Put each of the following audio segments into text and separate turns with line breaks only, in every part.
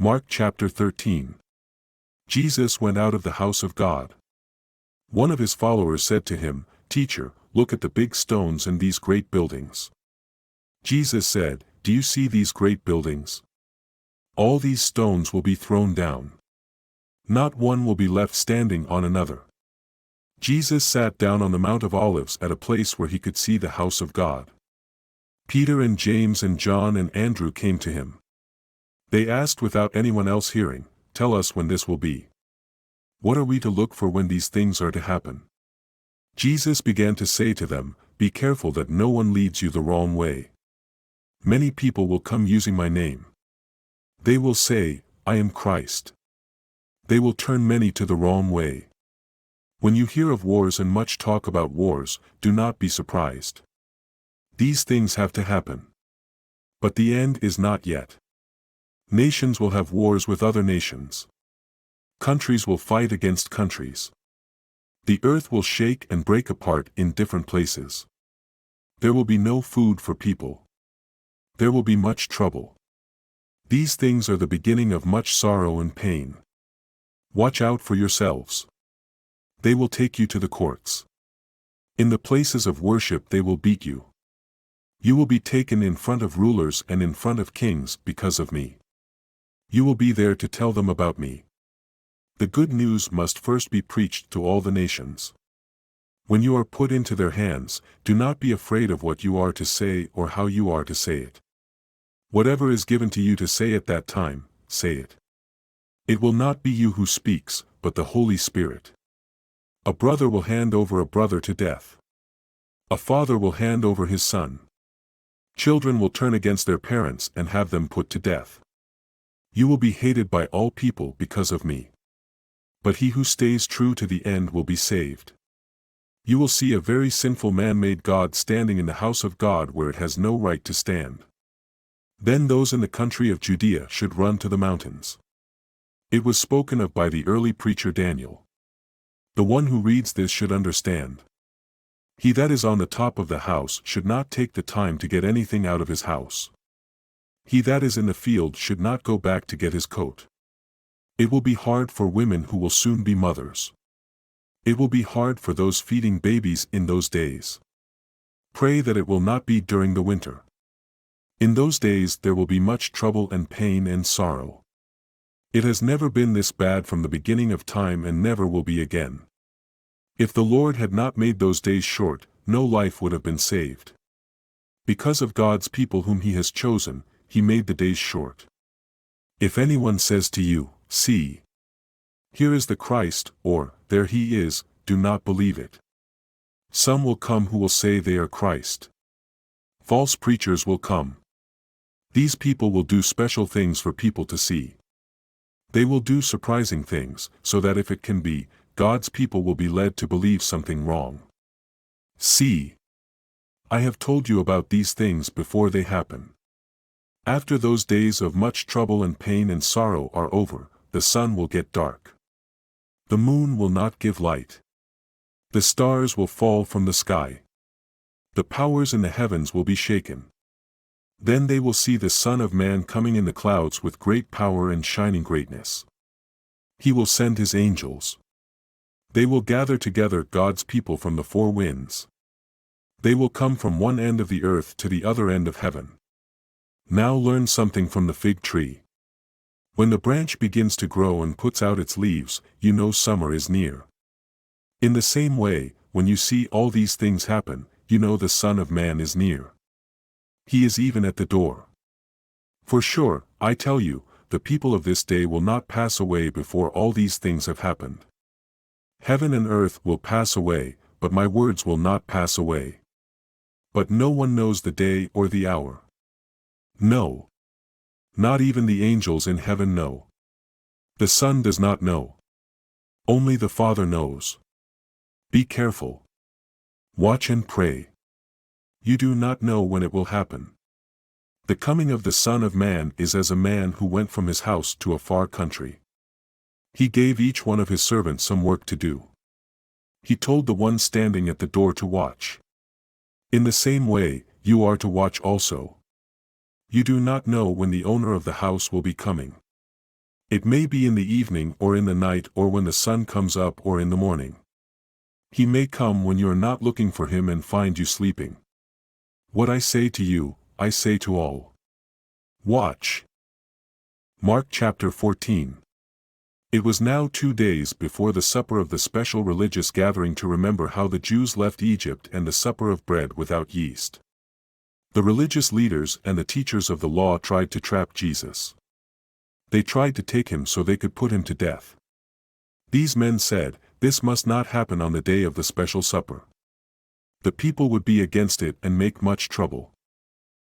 Mark chapter 13. Jesus went out of the house of God. One of his followers said to him, "Teacher, look at the big stones and these great buildings." Jesus said, "Do you see these great buildings? All these stones will be thrown down. Not one will be left standing on another." Jesus sat down on the Mount of Olives at a place where he could see the house of God. Peter and James and John and Andrew came to him. They asked without anyone else hearing, "Tell us when this will be. What are we to look for when these things are to happen?" Jesus began to say to them, "Be careful that no one leads you the wrong way. Many people will come using my name. They will say, 'I am Christ.' They will turn many to the wrong way. When you hear of wars and much talk about wars, do not be surprised. These things have to happen. But the end is not yet. Nations will have wars with other nations. Countries will fight against countries. The earth will shake and break apart in different places. There will be no food for people. There will be much trouble. These things are the beginning of much sorrow and pain. Watch out for yourselves. They will take you to the courts. In the places of worship they will beat you. You will be taken in front of rulers and in front of kings because of me. You will be there to tell them about me. The good news must first be preached to all the nations. When you are put into their hands, do not be afraid of what you are to say or how you are to say it. Whatever is given to you to say at that time, say it. It will not be you who speaks, but the Holy Spirit. A brother will hand over a brother to death. A father will hand over his son. Children will turn against their parents and have them put to death. You will be hated by all people because of me. But he who stays true to the end will be saved. You will see a very sinful man-made God standing in the house of God where it has no right to stand. Then those in the country of Judea should run to the mountains. It was spoken of by the early preacher Daniel. The one who reads this should understand. He that is on the top of the house should not take the time to get anything out of his house. He that is in the field should not go back to get his coat. It will be hard for women who will soon be mothers. It will be hard for those feeding babies in those days. Pray that it will not be during the winter. In those days there will be much trouble and pain and sorrow. It has never been this bad from the beginning of time and never will be again. If the Lord had not made those days short, no life would have been saved. Because of God's people whom he has chosen, he made the days short. If anyone says to you, "See, here is the Christ," or "There he is," do not believe it. Some will come who will say they are Christ. False preachers will come. These people will do special things for people to see. They will do surprising things, so that if it can be, God's people will be led to believe something wrong. See, I have told you about these things before they happen. After those days of much trouble and pain and sorrow are over, the sun will get dark. The moon will not give light. The stars will fall from the sky. The powers in the heavens will be shaken. Then they will see the Son of Man coming in the clouds with great power and shining greatness. He will send his angels. They will gather together God's people from the four winds. They will come from one end of the earth to the other end of heaven. Now learn something from the fig tree. When the branch begins to grow and puts out its leaves, you know summer is near. In the same way, when you see all these things happen, you know the Son of Man is near. He is even at the door. For sure, I tell you, the people of this day will not pass away before all these things have happened. Heaven and earth will pass away, but my words will not pass away. But no one knows the day or the hour. No. Not even the angels in heaven know. The Son does not know. Only the Father knows. Be careful. Watch and pray. You do not know when it will happen. The coming of the Son of Man is as a man who went from his house to a far country. He gave each one of his servants some work to do. He told the one standing at the door to watch. In the same way, you are to watch also. You do not know when the owner of the house will be coming. It may be in the evening or in the night or when the sun comes up or in the morning. He may come when you are not looking for him and find you sleeping. What I say to you, I say to all. Watch. Mark chapter 14. It was now 2 days before the supper of the special religious gathering to remember how the Jews left Egypt and the supper of bread without yeast. The religious leaders and the teachers of the law tried to trap Jesus. They tried to take him so they could put him to death. These men said, "This must not happen on the day of the special supper. The people would be against it and make much trouble."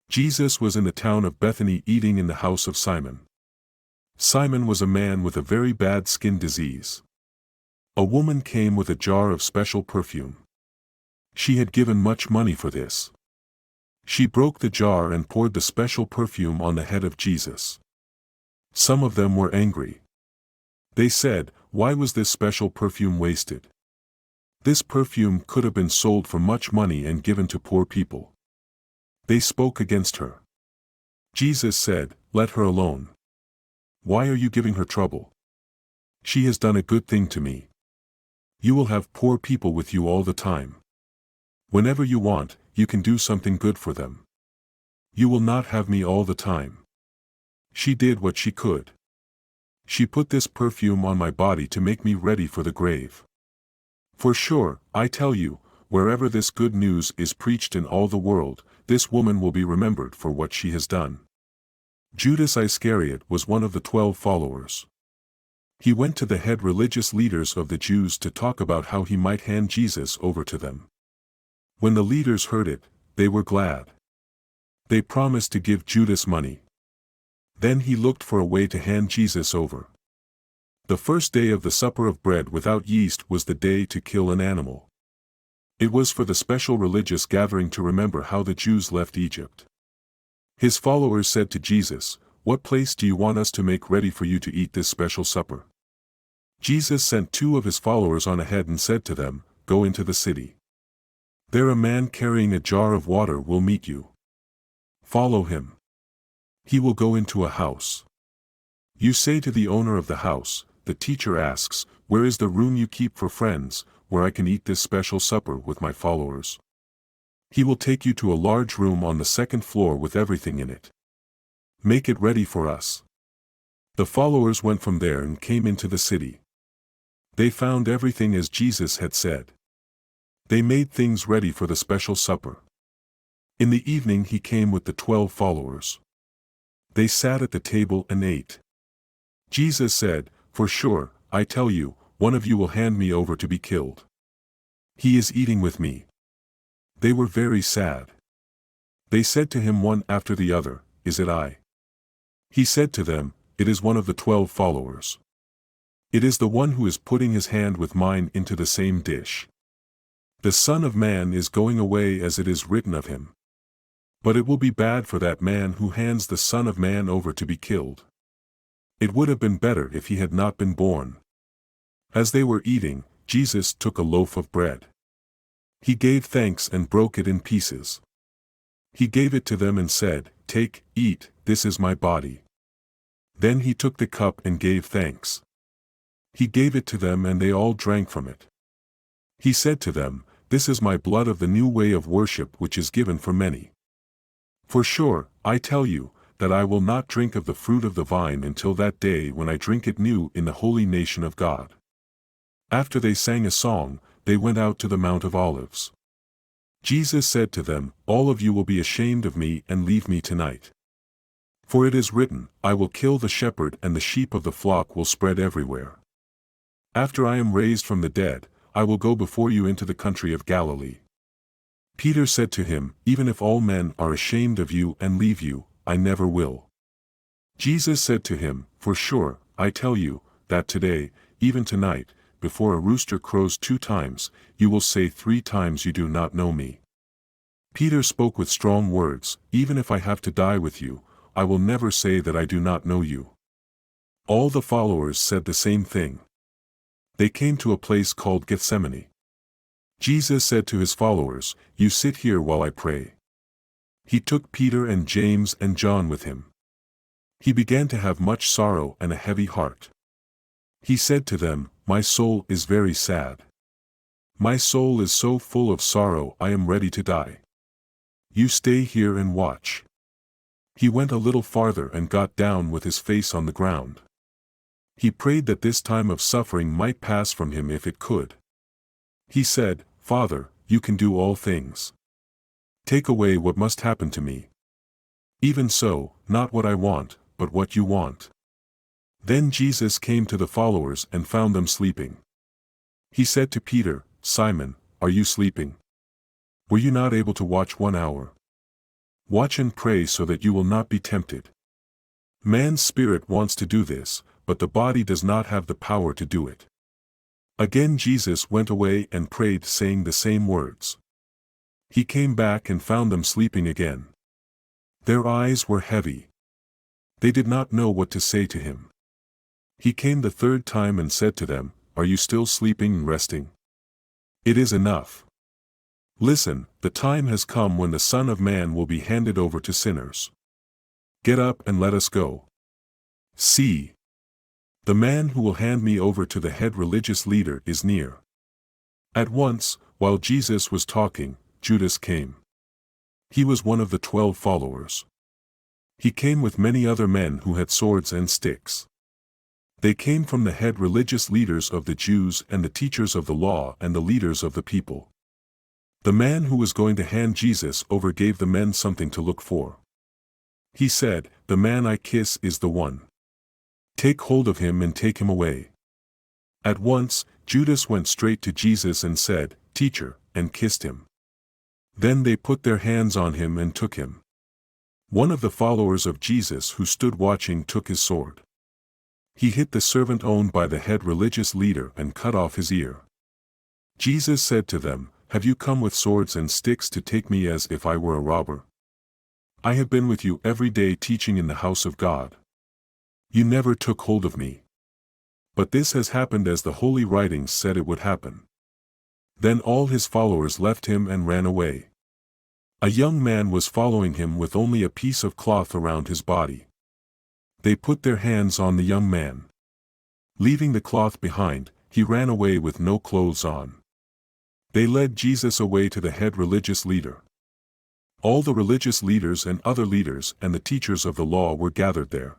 Jesus was in the town of Bethany eating in the house of Simon. Simon was a man with a very bad skin disease. A woman came with a jar of special perfume. She had given much money for this. She broke the jar and poured the special perfume on the head of Jesus. Some of them were angry. They said, "Why was this special perfume wasted? This perfume could have been sold for much money and given to poor people." They spoke against her. Jesus said, "Let her alone. Why are you giving her trouble? She has done a good thing to me. You will have poor people with you all the time. Whenever you want, you can do something good for them. You will not have me all the time." She did what she could. She put this perfume on my body to make me ready for the grave. For sure, I tell you, wherever this good news is preached in all the world, this woman will be remembered for what she has done. Judas Iscariot was one of the 12 followers. He went to the head religious leaders of the Jews to talk about how he might hand Jesus over to them. When the leaders heard it, they were glad. They promised to give Judas money. Then he looked for a way to hand Jesus over. The first day of the supper of bread without yeast was the day to kill an animal. It was for the special religious gathering to remember how the Jews left Egypt. His followers said to Jesus, "What place do you want us to make ready for you to eat this special supper?" Jesus sent 2 of his followers on ahead and said to them, "Go into the city. There a man carrying a jar of water will meet you. Follow him. He will go into a house. You say to the owner of the house, 'The teacher asks, where is the room you keep for friends, where I can eat this special supper with my followers?' He will take you to a large room on the 2nd floor with everything in it. Make it ready for us." The followers went from there and came into the city. They found everything as Jesus had said. They made things ready for the special supper. In the evening he came with the 12 followers. They sat at the table and ate. Jesus said, "For sure, I tell you, one of you will hand me over to be killed. He is eating with me." They were very sad. They said to him one after the other, "Is it I?" He said to them, "It is one of the 12 followers. It is the one who is putting his hand with mine into the same dish. The Son of Man is going away as it is written of him. But it will be bad for that man who hands the Son of Man over to be killed. It would have been better if he had not been born." As they were eating, Jesus took a loaf of bread. He gave thanks and broke it in pieces. He gave it to them and said, "Take, eat, this is my body." Then he took the cup and gave thanks. He gave it to them and they all drank from it. He said to them, "This is my blood of the new way of worship which is given for many. For sure, I tell you, that I will not drink of the fruit of the vine until that day when I drink it new in the holy nation of God." After they sang a song, they went out to the Mount of Olives. Jesus said to them, "All of you will be ashamed of me and leave me tonight. For it is written, I will kill the shepherd and the sheep of the flock will spread everywhere. After I am raised from the dead, I will go before you into the country of Galilee." Peter said to him, "Even if all men are ashamed of you and leave you, I never will." Jesus said to him, "For sure, I tell you, that today, even tonight, before a rooster crows 2 times, you will say 3 times you do not know me." Peter spoke with strong words, "Even if I have to die with you, I will never say that I do not know you." All the followers said the same thing. They came to a place called Gethsemane. Jesus said to his followers, "You sit here while I pray." He took Peter and James and John with him. He began to have much sorrow and a heavy heart. He said to them, "My soul is very sad. My soul is so full of sorrow I am ready to die. You stay here and watch." He went a little farther and got down with his face on the ground. He prayed that this time of suffering might pass from him if it could. He said, "Father, you can do all things. Take away what must happen to me. Even so, not what I want, but what you want." Then Jesus came to the followers and found them sleeping. He said to Peter, "Simon, are you sleeping? Were you not able to watch 1 hour? Watch and pray so that you will not be tempted. Man's spirit wants to do this, but the body does not have the power to do it." Again Jesus went away and prayed, saying the same words. He came back and found them sleeping again. Their eyes were heavy. They did not know what to say to him. He came the third time and said to them, "Are you still sleeping and resting? It is enough. Listen, the time has come when the Son of Man will be handed over to sinners. Get up and let us go. See, the man who will hand me over to the head religious leader is near." At once, while Jesus was talking, Judas came. He was one of the 12 followers. He came with many other men who had swords and sticks. They came from the head religious leaders of the Jews and the teachers of the law and the leaders of the people. The man who was going to hand Jesus over gave the men something to look for. He said, "The man I kiss is the one. Take hold of him and take him away." At once, Judas went straight to Jesus and said, "Teacher," and kissed him. Then they put their hands on him and took him. One of the followers of Jesus who stood watching took his sword. He hit the servant owned by the head religious leader and cut off his ear. Jesus said to them, "Have you come with swords and sticks to take me as if I were a robber? I have been with you every day teaching in the house of God. You never took hold of me. But this has happened as the holy writings said it would happen." Then all his followers left him and ran away. A young man was following him with only a piece of cloth around his body. They put their hands on the young man. Leaving the cloth behind, he ran away with no clothes on. They led Jesus away to the head religious leader. All the religious leaders and other leaders and the teachers of the law were gathered there.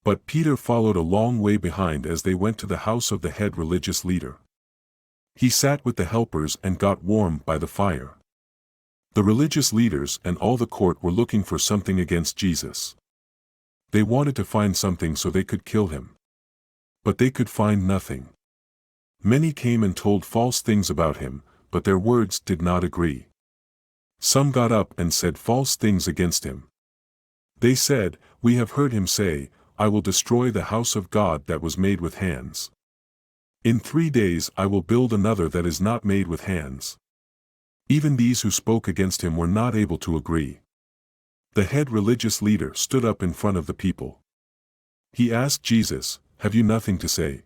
But Peter followed a long way behind as they went to the house of the head religious leader. He sat with the helpers and got warm by the fire. The religious leaders and all the court were looking for something against Jesus. They wanted to find something so they could kill him. But they could find nothing. Many came and told false things about him, but their words did not agree. Some got up and said false things against him. They said, "We have heard him say, 'I will destroy the house of God that was made with hands. In 3 days I will build another that is not made with hands.'" Even these who spoke against him were not able to agree. The head religious leader stood up in front of the people. He asked Jesus, "Have you nothing to say?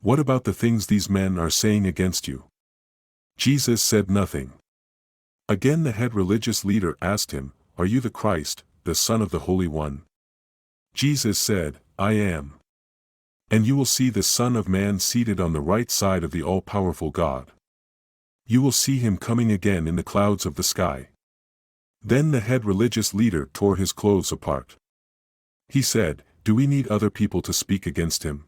What about the things these men are saying against you?" Jesus said nothing. Again the head religious leader asked him, "Are you the Christ, the Son of the Holy One?" Jesus said, "I am. And you will see the Son of Man seated on the right side of the all-powerful God. You will see him coming again in the clouds of the sky." Then the head religious leader tore his clothes apart. He said, "Do we need other people to speak against him?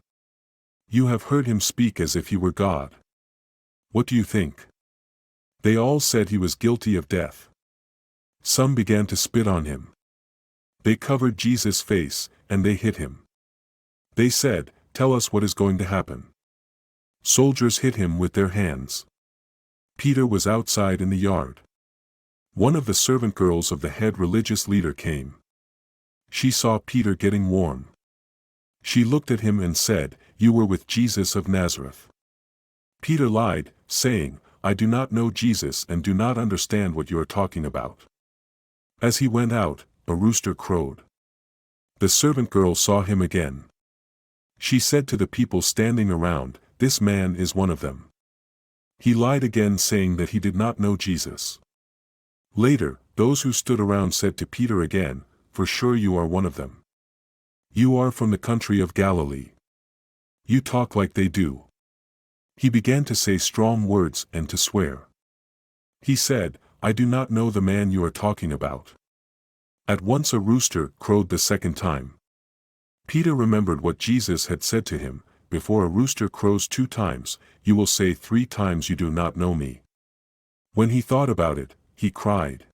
You have heard him speak as if he were God. What do you think?" They all said he was guilty of death. Some began to spit on him. They covered Jesus' face, and they hit him. They said, "Tell us what is going to happen." Soldiers hit him with their hands. Peter was outside in the yard. One of the servant girls of the head religious leader came. She saw Peter getting warm. She looked at him and said, "You were with Jesus of Nazareth." Peter lied, saying, "I do not know Jesus and do not understand what you are talking about." As he went out, a rooster crowed. The servant girl saw him again. She said to the people standing around, "This man is one of them." He lied again, saying that he did not know Jesus. Later, those who stood around said to Peter again, "For sure you are one of them." You are from the country of Galilee. You talk like they do. He began to say strong words and to swear. He said, I do not know the man you are talking about. At once a rooster crowed the second time. Peter remembered what Jesus had said to him, before a rooster crows 2 times, you will say 3 times you do not know me. When he thought about it, he cried,